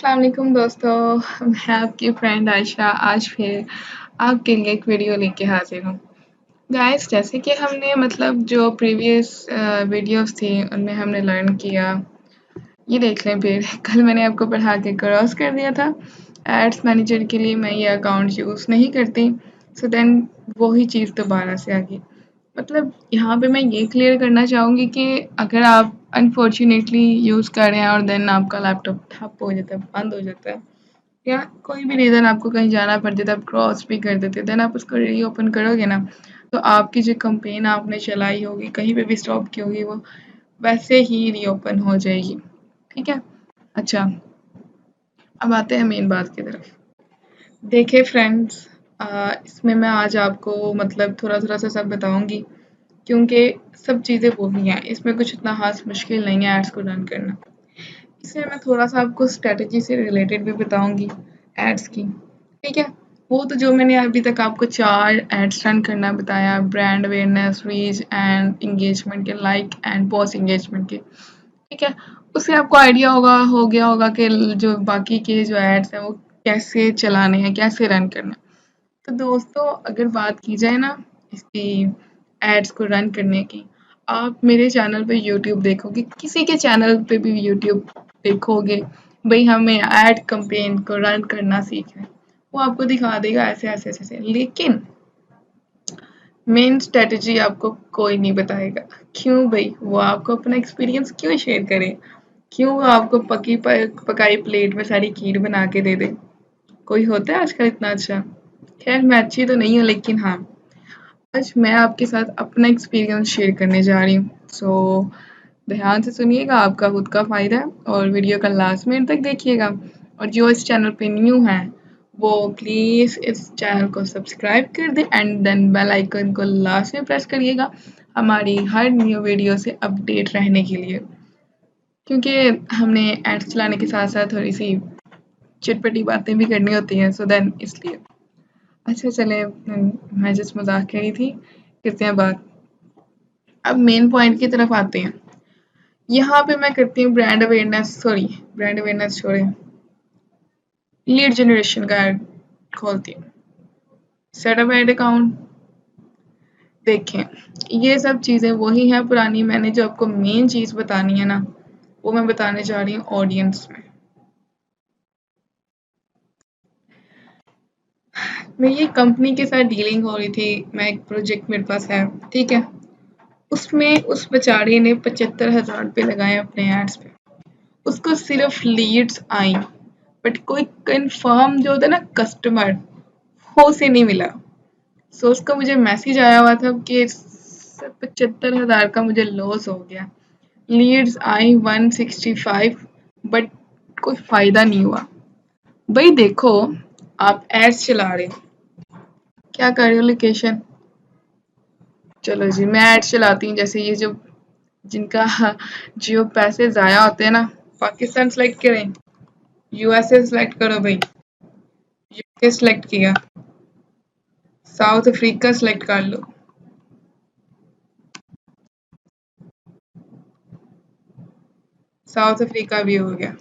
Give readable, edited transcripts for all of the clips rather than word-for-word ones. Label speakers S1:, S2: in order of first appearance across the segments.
S1: अस्सलाम वालेकुम दोस्तों, मैं आपकी फ्रेंड आयशा आज फिर आपके लिए एक वीडियो लेके हाजिर हूँ। गाइस, जैसे कि हमने जो प्रीवियस वीडियोस थी उनमें हमने लर्न किया। ये देख लें फिर कल मैंने आपको पढ़ा के क्रॉस कर दिया था। एड्स मैनेजर के लिए मैं ये अकाउंट यूज़ नहीं करती, सो देन वही चीज़ दोबारा से आ गई। यहाँ पे मैं ये क्लियर करना चाहूँगी कि अगर आप अनफॉर्चुनेटली यूज़ कर रहे हैं और देन आपका लैपटॉप ठप हो जाता है, बंद हो जाता है, या कोई भी रीज़न आपको कहीं जाना पड़ जाता है, आप क्रॉस भी कर देते हैं, देन आप उसको रीओपन करोगे ना, तो आपकी जो कंपेन आपने चलाई होगी, कहीं पे भी स्टॉप की होगी, वो वैसे ही रीओपन हो जाएगी। ठीक है? अच्छा, अब आते हैं मेन बात की तरफ। देखिए फ्रेंड्स, इसमें मैं आज आपको थोड़ा-थोड़ा सा सब बताऊँगी, क्योंकि सब चीज़ें वही हैं, इसमें कुछ इतना ख़ास मुश्किल नहीं है एड्स को रन करना। इसमें मैं थोड़ा-सा आपको स्ट्रैटेजी से रिलेटेड भी बताऊँगी एड्स की, ठीक है? वो तो जो मैंने अभी तक आपको 4 एड्स रन करना बताया, brand awareness, reach and engagement के, लाइक एंड पोस्ट एंगेजमेंट के, ठीक है? उससे आपको आइडिया हो गया होगा कि जो बाकी के जो एड्स हैं वो कैसे चलाने हैं, कैसे रन करना है। तो दोस्तों, अगर बात की जाए ना इसकी एड्स को रन करने की, आप मेरे चैनल पे यूट्यूब देखोगे, किसी के चैनल पे भी यूट्यूब देखोगे, भाई हमें एड कैंपेन को रन करना सीखना है, वो आपको दिखा देगा ऐसे ऐसे ऐसे ऐसे, लेकिन मेन स्ट्रेटजी आपको कोई नहीं बताएगा। क्यों भाई? वो आपको अपना एक्सपीरियंस क्यों शेयर करे? क्यों वो आपको पकाई प्लेट में सारी खीर बना के दे दे? कोई होता है आजकल इतना अच्छा? खैर, मैं अच्छी तो नहीं हूँ, लेकिन हाँ, आज मैं आपके साथ अपना एक्सपीरियंस शेयर करने जा रही हूँ। सो ध्यान से सुनिएगा, आपका खुद का फ़ायदा है, और वीडियो का लास्ट मिनट तक देखिएगा। और जो इस चैनल पे न्यू हैं, वो प्लीज़ इस चैनल को सब्सक्राइब कर दें एंड देन बेल आइकन को लास्ट में प्रेस करिएगा, हमारी हर न्यू वीडियो से अपडेट रहने के लिए। क्योंकि हमने एड्स चलाने के साथ-साथ थोड़ी-सी चटपटी बातें भी करनी होती हैं, सो देन इसलिए। अच्छा चलें, मैं जस्ट मज़ाक कर रही थी, करते हैं बात। अब मेन पॉइंट की तरफ आते हैं। यहाँ पे मैं करती हूँ ब्रांड अवेयरनेस छोड़ें, लीड जनरेशन का ऐड खोलती हूँ। सेटअप ऐड अकाउंट, देखें, ये सब चीज़ें वही हैं पुरानी, मैंने जो आपको मेन चीज़ बतानी है ना, वो मैं बताने जा रही हूँ ऑडियंस में। मेरी कंपनी के साथ डीलिंग हो रही थी, मैं एक प्रोजेक्ट मेरे पास है, ठीक है? उसमें उस बेचारे ने 75,000 रुपये लगाए अपने एड्स पे। उसको सिर्फ लीड्स आई, बट कोई कंफर्म जो होता है ना कस्टमर, वो उसे नहीं मिला। सो उसका मुझे मैसेज आया हुआ था कि 75,000 का मुझे लॉस हो गया। लीड्स आई 165, बट कोई फायदा नहीं हुआ। भाई देखो, आप एड्स चला रहे हो, क्या कर रहे हो? लोकेशन, चलो जी, मैं एड्स चलाती हूँ। जैसे ये जो जिनका जो पैसे ज़ाया होते हैं ना, पाकिस्तान सेलेक्ट करें, यूएसए सेलेक्ट करो भाई, यूके सेलेक्ट किया, साउथ अफ्रीका सेलेक्ट कर लो, साउथ अफ्रीका भी हो गया,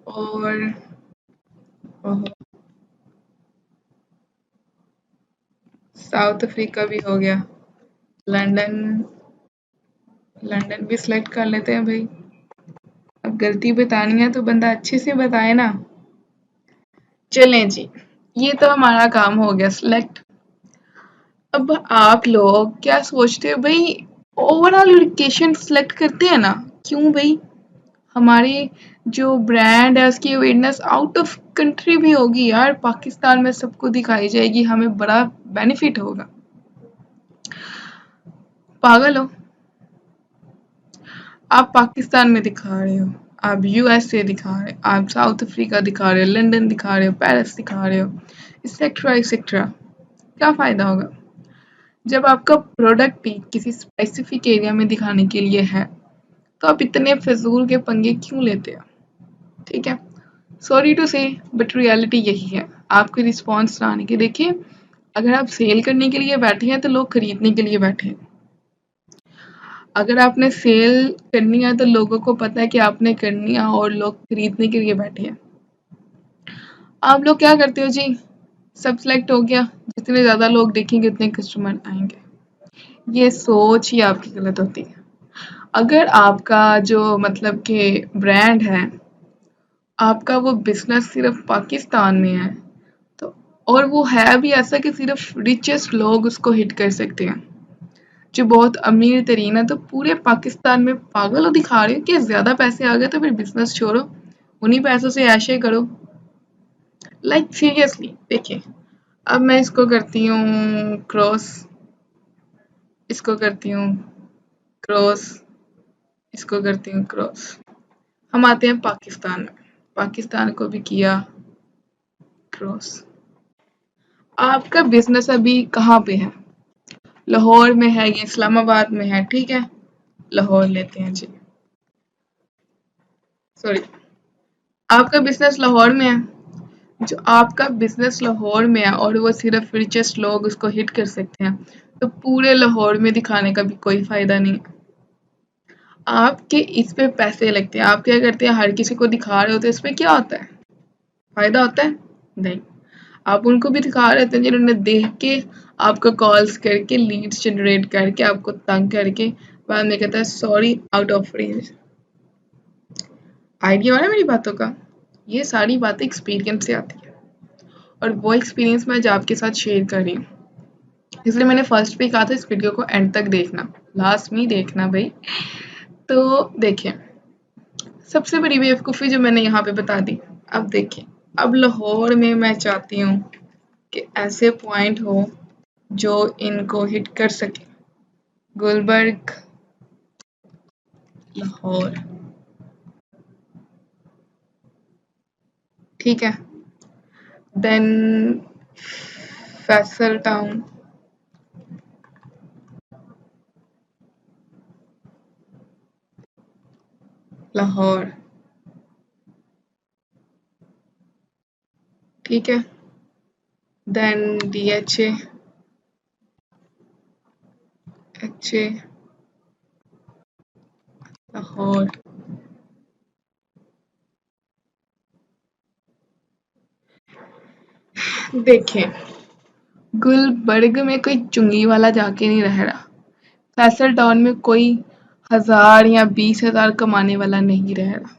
S1: और ओहो, साउथ अफ्रीका भी हो गया, लंदन, लंदन भी सिलेक्ट कर लेते हैं भाई। अब गलती बतानी है तो बंदा अच्छे से बताए ना। चलें जी, ये तो हमारा काम हो गया सिलेक्ट। अब आप लोग क्या सोचते हो भाई, ओवरऑल लोकेशन सिलेक्ट करते हैं ना, क्यों भाई? हमारी जो ब्रांड है उसकी अवेयरनेस आउट ऑफ कंट्री भी होगी यार, पाकिस्तान में सबको दिखाई जाएगी, हमें बड़ा बेनिफिट होगा। पागल हो? आप पाकिस्तान में दिखा रहे हो, आप यूएसए दिखा रहे हो, आप साउथ अफ्रीका दिखा रहे हो, लंदन दिखा रहे हो, पेरिस दिखा रहे हो, एक्सेट्रा एक्सेट्रा, क्या फ़ायदा होगा जब आपका प्रोडक्ट भी किसी स्पेसिफिक एरिया में दिखाने के लिए है? तो आप इतने फजूल के पंगे क्यों लेते हो? ठीक है, सॉरी टू से, बट रियलिटी यही है। आपके रिस्पॉन्स ना आने के, देखिए, अगर आप सेल करने के लिए बैठे हैं तो लोग खरीदने के लिए बैठे हैं। अगर आपने सेल करनी है तो लोगों को पता है कि आपने करनी है और लोग खरीदने के लिए बैठे हैं। आप लोग क्या करते हो जी, सब सिलेक्ट हो गया, जितने ज़्यादा लोग देखेंगे उतने कस्टमर आएंगे। ये सोच ही आपकी गलत होती है। अगर आपका जो मतलब कि ब्रांड है, आपका वो बिजनेस सिर्फ पाकिस्तान में है, तो और वो है भी ऐसा कि सिर्फ रिचेस्ट लोग उसको हिट कर सकते हैं, जो बहुत अमीर तरीन है, तो पूरे पाकिस्तान में पागल हो दिखा रहे हो कि ज्यादा पैसे आ गए तो फिर बिजनेस छोड़ो, उन्हीं पैसों से ऐशे करो। लाइक सीरियसली देखिए, अब मैं इसको करती हूँ क्रॉस, इसको करती हूँ क्रॉस, इसको करती हूँ क्रॉस। हम आते हैं पाकिस्तान में, पाकिस्तान को भी किया क्रॉस। आपका बिजनेस अभी कहाँ पे है? लाहौर में है या इस्लामाबाद में है? ठीक है, लाहौर लेते हैं जी, सॉरी, आपका बिजनेस लाहौर में है। जो आपका बिजनेस लाहौर में है और वो सिर्फ रिचेस्ट लोग उसको हिट कर सकते हैं, तो पूरे लाहौर में दिखाने का भी कोई फायदा नहीं है। आपके इस पे पैसे लगते हैं, आप क्या करते हैं, हर किसी को दिखा रहे होते हैं, इस पे क्या होता है, फायदा होता है? नहीं। आप उनको भी दिखा रहे थे जिन्होंने देख के आपको कॉल्स करके लीड्स जनरेट करके आपको तंग करके बाद में कहता है sorry out of range. Idea हो रहा है मेरी बातों का? ये सारी बातें एक्सपीरियंस से आती है, और वो एक्सपीरियंस मैं आज आपके साथ शेयर कर रही हूँ। इसलिए मैंने फर्स्ट पे कहा था इस वीडियो को एंड तक देखना, लास्ट में देखना भाई। तो देखिए, सबसे बड़ी बेवकूफ़ी जो मैंने यहाँ पे बता दी। अब देखिए, अब लाहौर में मैं चाहती हूँ कि ऐसे पॉइंट हो जो इनको हिट कर सके। गुलबर्ग, लाहौर, ठीक है, देन फैसल टाउन, लाहौर, ठीक है, देन DHA, HA, लाहौर। देखें, गुलबर्ग में कोई चुंगी वाला जाके नहीं रह रहा, फैसल टाउन में कोई 1000 या 20,000 कमाने वाला नहीं रह रहा,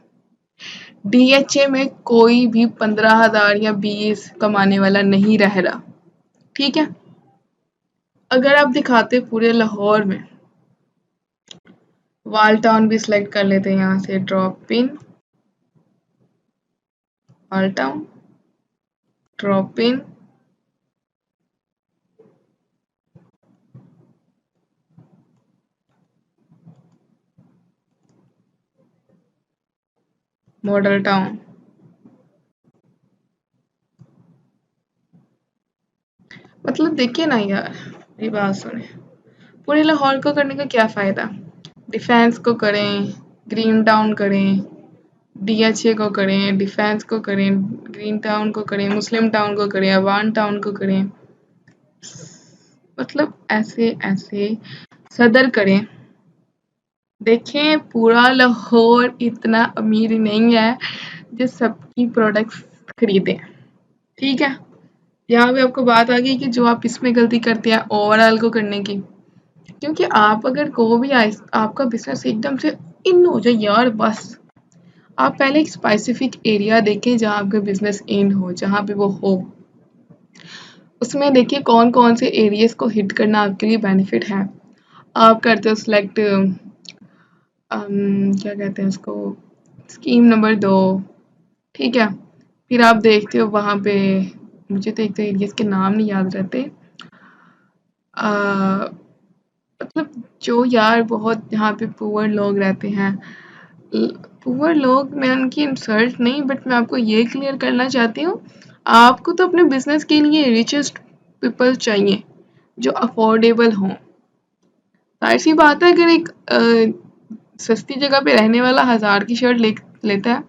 S1: DHA में कोई भी 15,000 या 20 कमाने वाला नहीं रह रहा, ठीक है। अगर आप दिखाते पूरे लाहौर में, वाल टाउन भी सिलेक्ट कर लेते हैं, यहाँ से ड्रॉप इन वाल town, drop in model town. मतलब देखिए ना यार, मेरी बात सुने, पूरे लाहौर को करने का क्या फ़ायदा? डिफेंस को करें, ग्रीन टाउन करें, DHA को करें, डिफेंस को करें, ग्रीन टाउन को करें, मुस्लिम टाउन को करें, अवान टाउन को करें, मतलब ऐसे ऐसे सदर करें। देखें, पूरा लाहौर इतना अमीर नहीं है जो सबकी प्रोडक्ट्स खरीदें, ठीक है। यहाँ पे आपको बात आ गई कि जो आप इसमें गलती करते हैं ओवरऑल को करने की, क्योंकि आप अगर को भी आपका बिजनेस एकदम से इन हो जाए यार, बस आप पहले एक स्पेसिफिक एरिया देखें जहाँ आपका बिजनेस इन हो, जहाँ पे वो हो, उसमें देखिए कौन कौन से एरियाज को हिट करना आपके लिए बेनिफिट है। आप करते हो सिलेक्ट, क्या कहते हैं उसको, स्कीम नंबर 2, ठीक है। फिर आप देखते हो वहाँ पे, मुझे तो एक तो एरियाज के नाम नहीं याद रहते, मतलब जो यार बहुत यहाँ पे पुअर लोग रहते हैं, पुअर लोग, मैं उनकी इंसल्ट नहीं, बट मैं आपको ये क्लियर करना चाहती हूँ, आपको तो अपने बिजनेस के लिए रिचेस्ट पीपल चाहिए जो अफोर्डेबल हों। जाहिर सी बात है, अगर एक सस्ती जगह पे रहने वाला 1000 की शर्ट लेता है,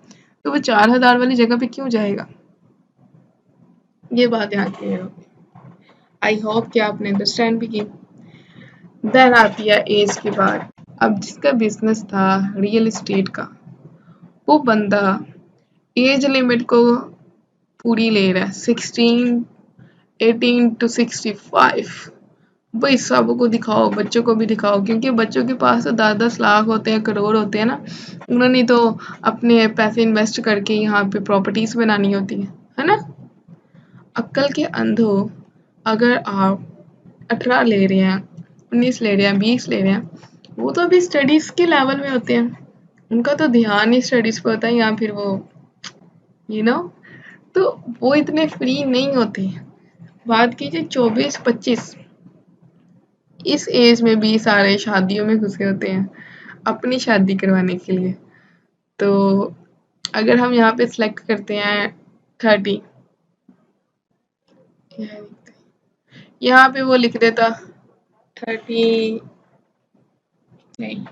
S1: तो वो 4000 वाली जगह पे क्यों जाएगा? ये बात यहाँ क्लियर हो। आई होप कि आपने अंडरस्टैंड भी की। देन आती है एज की बात। अब जिसका बिजनेस था रियल एस्टेट का, वो बंदा एज लिमिट को पूरी ले रहा है 16 18 to 65। भाई सबको दिखाओ, बच्चों को भी दिखाओ, क्योंकि बच्चों के पास तो 10-10 लाख होते हैं, करोड़ होते हैं ना। उन्होंने तो अपने पैसे इन्वेस्ट करके यहाँ पे प्रॉपर्टीज बनानी होती है ना। अक्ल के अंधों, अगर आप 18 ले रहे हैं, 19 ले रहे हैं, 20 ले रहे हैं, वो तो अभी स्टडीज के लेवल में होते हैं, उनका तो ध्यान ही स्टडीज पे होता है, या फिर वो यू नो तो वो इतने फ्री नहीं होते। बात कीजिए 24-25, इस एज में भी सारे शादियों में घुसे होते हैं अपनी शादी करवाने के लिए। तो अगर हम यहाँ पे सिलेक्ट करते हैं 30, यहाँ पे वो लिख देता 30 नहीं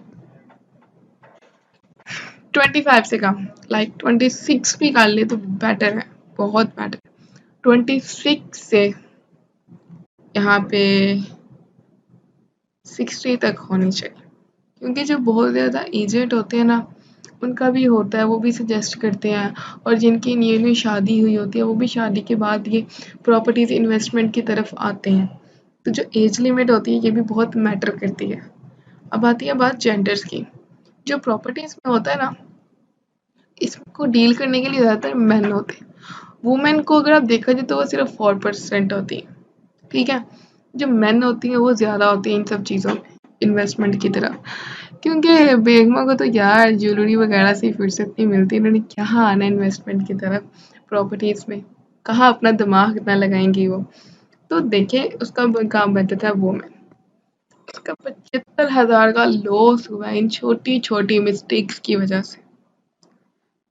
S1: 25 से कम, लाइक 26 भी कर ले तो बेटर है, बहुत बेटर। 26 से यहाँ पे 60 तक होनी चाहिए, क्योंकि जो बहुत ज़्यादा एजेड होते हैं ना, उनका भी होता है, वो भी सजेस्ट करते हैं, और जिनकी न्यू न्यू शादी हुई होती है वो भी शादी के बाद ये प्रॉपर्टीज इन्वेस्टमेंट की तरफ आते हैं। तो जो एज लिमिट होती है ये भी बहुत मैटर करती है। अब आती है बात जेंडर्स की। जो प्रॉपर्टीज में होता है ना, इसको डील करने के लिए ज़्यादातर मेन होते हैं। वुमेन को अगर आप देखा जाए तो वो सिर्फ 4% होती है, ठीक है। जो मेन होती हैं वो ज़्यादा होती हैं इन सब चीज़ों में, इन्वेस्टमेंट की तरफ। क्योंकि बेगमा को तो यार ज्वेलरी वगैरह से फुर्सत नहीं मिलती, इन्होंने कहाँ आना इन्वेस्टमेंट की तरफ, प्रॉपर्टीज में कहाँ अपना दिमाग इतना लगाएंगी वो। तो देखिए उसका काम बनता था वो में, उसका 75,000 का लॉस हुआ इन छोटी छोटी मिस्टेक्स की वजह से।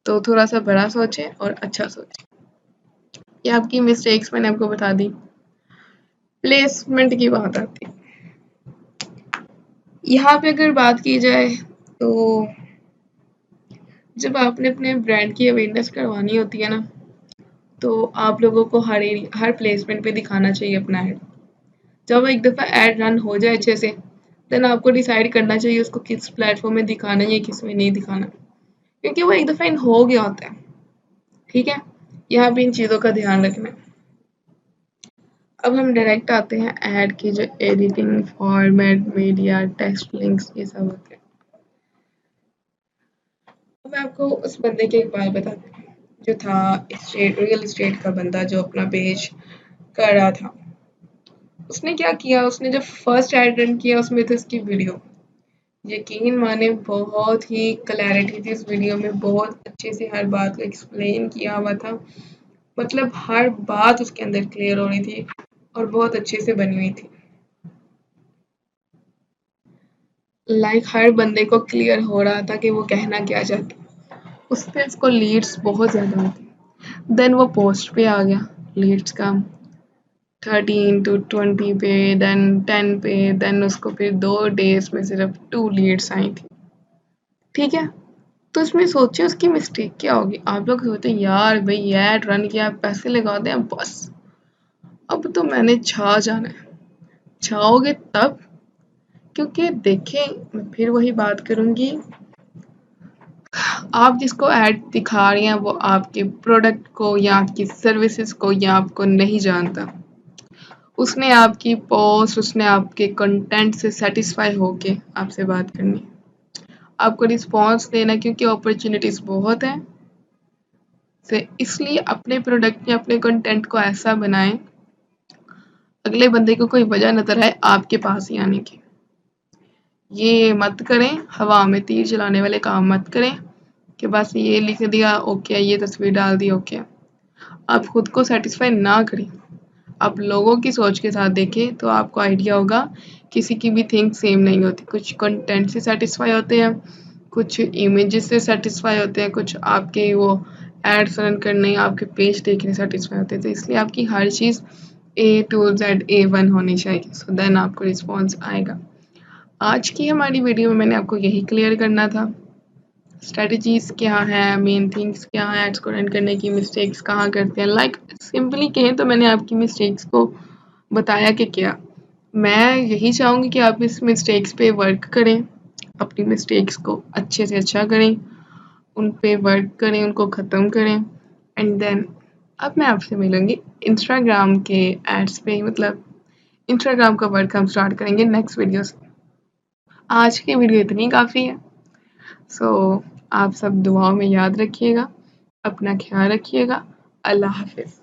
S1: तो थोड़ा सा बड़ा सोचे और अच्छा सोचे। ये आपकी मिस्टेक्स मैंने आपको बता दी। प्लेसमेंट की बात आती है, यहाँ पे अगर बात की जाए तो जब आपने अपने ब्रांड की अवेयरनेस करवानी होती है ना, तो आप लोगों को हर प्लेसमेंट पे दिखाना चाहिए अपना ऐड। जब एक दफ़ा ऐड रन हो जाए अच्छे से, देन आपको डिसाइड करना चाहिए उसको किस प्लेटफॉर्म में दिखाना है या किस में नहीं दिखाना, क्योंकि वो एक दफ़ा इन हो गया होता है, ठीक है। यहाँ पे इन चीज़ों का ध्यान रखना है। अब हम डायरेक्ट आते हैं ऐड की जो editing, format, media, text, links, ये सब होते हैं। अब मैं आपको उस बंदे की एक बात बताती हूँ, जो था रियल एस्टेट का बंदा, जो अपना पेज कर रहा था। उसने क्या किया, उसने जब फर्स्ट ऐड रन किया उसमें थी उसकी वीडियो। यकीन माने बहुत ही क्लैरिटी थी उस वीडियो में, बहुत अच्छे से हर बात को एक्सप्लेन किया हुआ था, मतलब हर बात उसके अंदर क्लियर हो रही थी और बहुत अच्छे से बनी हुई थी। लाइक हर बंदे को क्लियर हो रहा था कि वो कहना क्या चाहता। उस पे उसको लीड्स बहुत ज़्यादा होती। देन वो पोस्ट पे आ गया, लीड्स का 13 to 20 पे, देन 10 पे, देन उसको फिर 2 डेज में सिर्फ 2 लीड्स आई थी, ठीक है। तो उसमें सोचे उसकी मिस्टेक क्या होगी। आप लोग सोचते हैं यार भाई ऐड रन किया, पैसे लगा दें बस, अब तो मैंने छा जाना है। छाओगे तब, क्योंकि देखें मैं फिर वही बात करूंगी, आप जिसको ऐड दिखा रही हैं वो आपके प्रोडक्ट को या आपकी सर्विसेज को या आपको नहीं जानता। उसने आपकी पोस्ट, उसने आपके कंटेंट से सेटिस्फाई होके आपसे बात करनी, आपको रिस्पॉन्स देना, क्योंकि अपॉर्चुनिटीज़ बहुत हैं। से इसलिए अपने प्रोडक्ट या अपने कंटेंट को ऐसा बनाएं अगले बंदे को कोई वजह नजर आए आपके पास ही आने की। ये मत करें, हवा में तीर चलाने वाले काम मत करें कि बस ये लिख दिया ओके, ये तस्वीर डाल दी ओके। आप खुद को सेटिस्फाई ना करें, आप लोगों की सोच के साथ देखें तो आपको आइडिया होगा किसी की भी थिंक सेम नहीं होती। कुछ कंटेंट से सेटिस्फाई होते हैं, कुछ इमेजेस से सेटिस्फाई होते हैं, कुछ आपके वो एड्स रन करने, आपके पेज देखने सेटिस्फाई होते हैं। तो इसलिए आपकी हर चीज़ A to Z A1 होनी चाहिए, सो देन आपको रिस्पॉन्स आएगा। आज की हमारी वीडियो में मैंने आपको यही क्लियर करना था, स्ट्रेटजीज क्या है, मेन थिंग्स क्या है एड्स को रन करने की, मिस्टेक्स कहाँ करते हैं। लाइक सिंपली कहें तो मैंने आपकी मिस्टेक्स को बताया कि क्या। मैं यही चाहूँगी कि आप इस मिस्टेक्स पे वर्क करें, अपनी मिस्टेक्स को अच्छे से अच्छा करें, उन पे वर्क करें, उनको ख़त्म करें, एंड देन अब मैं आपसे मिलूँगी इंस्टाग्राम के एड्स पे, मतलब इंस्टाग्राम का वर्क हम स्टार्ट करेंगे नेक्स्ट वीडियो से। आज की वीडियो इतनी काफ़ी है। सो आप सब दुआओं में याद रखिएगा, अपना ख्याल रखिएगा। अल्लाह हाफ़िज़।